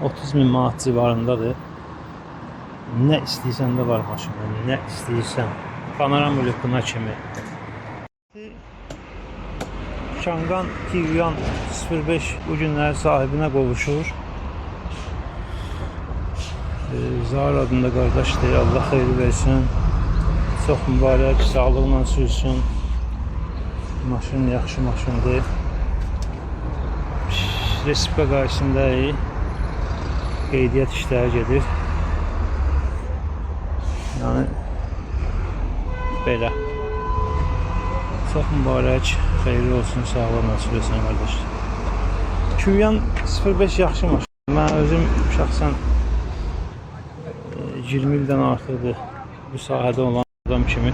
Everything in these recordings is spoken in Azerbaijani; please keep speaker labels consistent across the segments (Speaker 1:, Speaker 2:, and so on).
Speaker 1: 30 min manat civarındadır. Nə istəyirsən də var maşında, nə istəyirsən. Panoram lükuna kimi. Çangan Tiguan 05 bu günlər sahibinə qovuşur. Zahar adında qardaşdır, Allah xeyri versin. Çox mübarək, sağlıqla sürsün. Maşın yaxşı maşındır. Resipka qarşısında qeydiyyat işləri gedir. Yəni belə. Çox mübarək, xeyirli olsun, sağlıqla sürsün qardaş. Tiguan 05 yaxşı maşın. Mən özüm şəxsən 20 ildən artıqdır bu sahədə olan adam kimi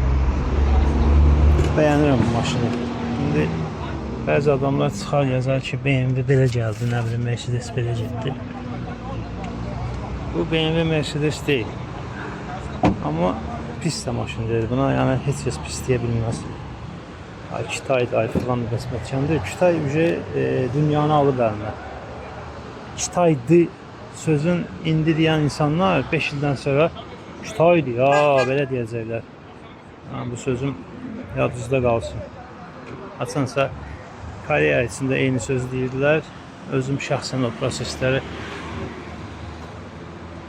Speaker 1: bəyənirəm bu maşını. İndi bəzi adamlar çıxar yazar ki, BMW belə gəldi, nə bilim Mercedes belə getdi. Bu BMW Mercedes deyil. Amma pis də maşın deyil. Buna yəni heç kəs pis deyə bilməz. Ay Kitay'dı, ay falan bir qismətçəndir. Kitay dünyanı alıb əlinə. Kitay'dı sözün indi deyən insanlar 5 ildən sonra Kitay'dı ya belə deyəcəklər. Yəni, bu sözüm yadınızda qalsın. Açansa kariyer içində eyni söz deyirdilər. Özüm şəxsən o prosesləri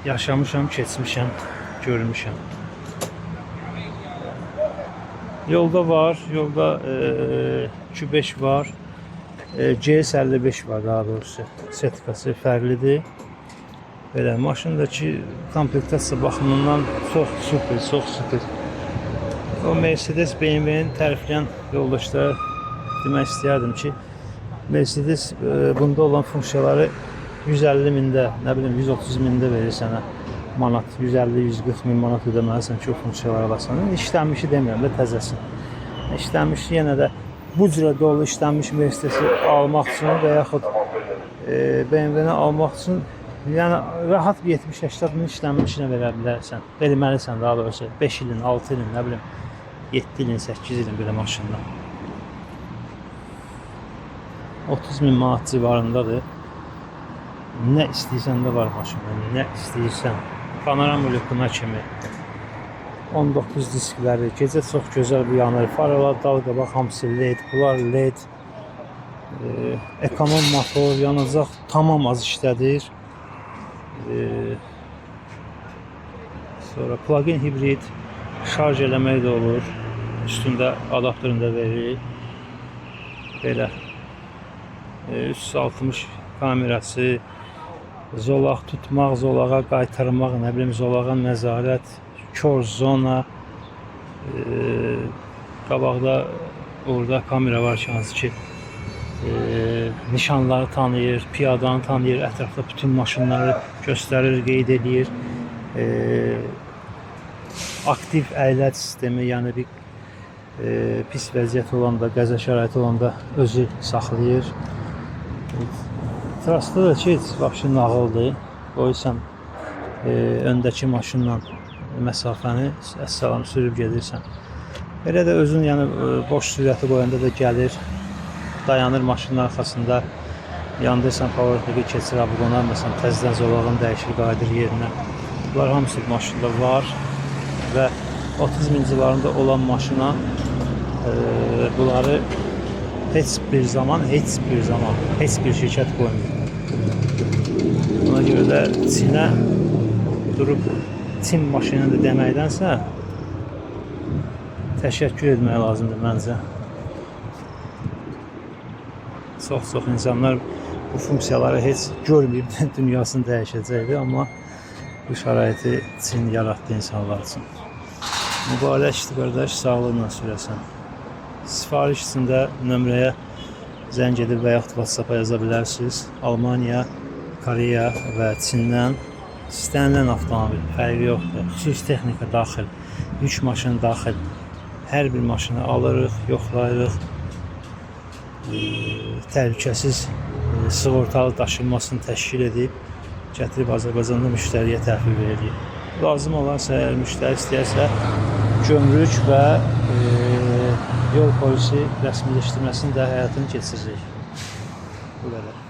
Speaker 1: yaşamışam, keçmişəm, görmüşəm. Yolda var, yolda Q5 var, CS55 var daha doğrusu. Sertifikası fərqlidir. Belə maşındakı komplektasiya baxımından çox super, çox super. O Mercedes BMW-nin tərifləyən yoldaşlara demək istəyərdim ki, Mercedes bunda olan funksiyaları 150 mində, nə bilim 130 mində verir sənə manat, 150-140 min manat ödəməlisən ki, o funksiyaları alasan. İşlənmişi demirəm də təzəsin. İşlənmişi yenə də bu cürə dolu işlənmiş Mercedesi almaq üçün və yaxud BMW-ni almaq üçün yəni rahat bir 70-80 min işlənmişinə verə bilərsən. Verməlisən daha doğrusu 5 ilin, 6 ilin, nə bilim 7 ilin, 8 ilin belə maşında. 30 min manat civarındadır. Nə istəyirsən də var maşında, nə istəyirsən. Panoram lükuna kimi. 19 diskləri, gecə çox gözəl bir yanır. Faralar, dal qabaq hamısı LED, bunlar LED. Ekonom motor, yanacaq tamam az işlədir. Sonra plug-in hibrid, şarj eləmək də olur. Üstündə adaptörünü də verir. Belə 360 kamerası, zolaq tutmaq, zolağa qaytarmaq, nə bilim zolağa nəzarət, kör zona, qabaqda orada kamera var ki, hansı ki nişanları tanıyır, piyadanı tanıyır, ətrafda bütün maşınları göstərir, qeyd edir. Aktiv əyləc sistemi, yəni bir pis vəziyyət olanda, qəza şəraiti olanda özü saxlayır. Trasda da ki, vəbşi nağıldır. Qoysan öndəki maşınla məsafəni əssalam sürüb gedirsən. Elə də özün yəni boş sürəti qoyanda da gəlir, dayanır maşının arxasında, yandırsan favoritliği keçir, abi qonarmasan, təzdən zolağın dəyişir, qayıdır yerinə. Bunlar hamısı maşında var və 30 min civarında olan maşına bunları heç bir zaman heç bir şirkət qoymur. Ona görə də Çinə durub Çin maşınıdır deməkdənsə təşəkkür etmək lazımdır məncə. Çox insanlar bu funksiyaları heç görməyib dünyasını dəyişəcəkdir, amma bu şəraiti Çin yaratdı insanlar üçün. Mübarəkdir qardaş, sağlıqla sürəsən. Sifariş içində nömrəyə zəng edib və yaxud WhatsApp-a yaza bilərsiniz. Almaniya, Koreya və Çindən istənilən avtomobil, fərqi yoxdur. Xüsusi texnika daxil, yük maşını daxil. Hər bir maşını alırıq, yoxlayırıq. Təhlükəsiz sığortalı daşınmasını təşkil edib, gətirib Azərbaycanda müştəriyə təhvil veririk. Lazım olarsa, əgər müştəri istəyərsə, gömrük və yol polisi rəsmiləşdirməsini də həyatını keçirecek. Bu qədər.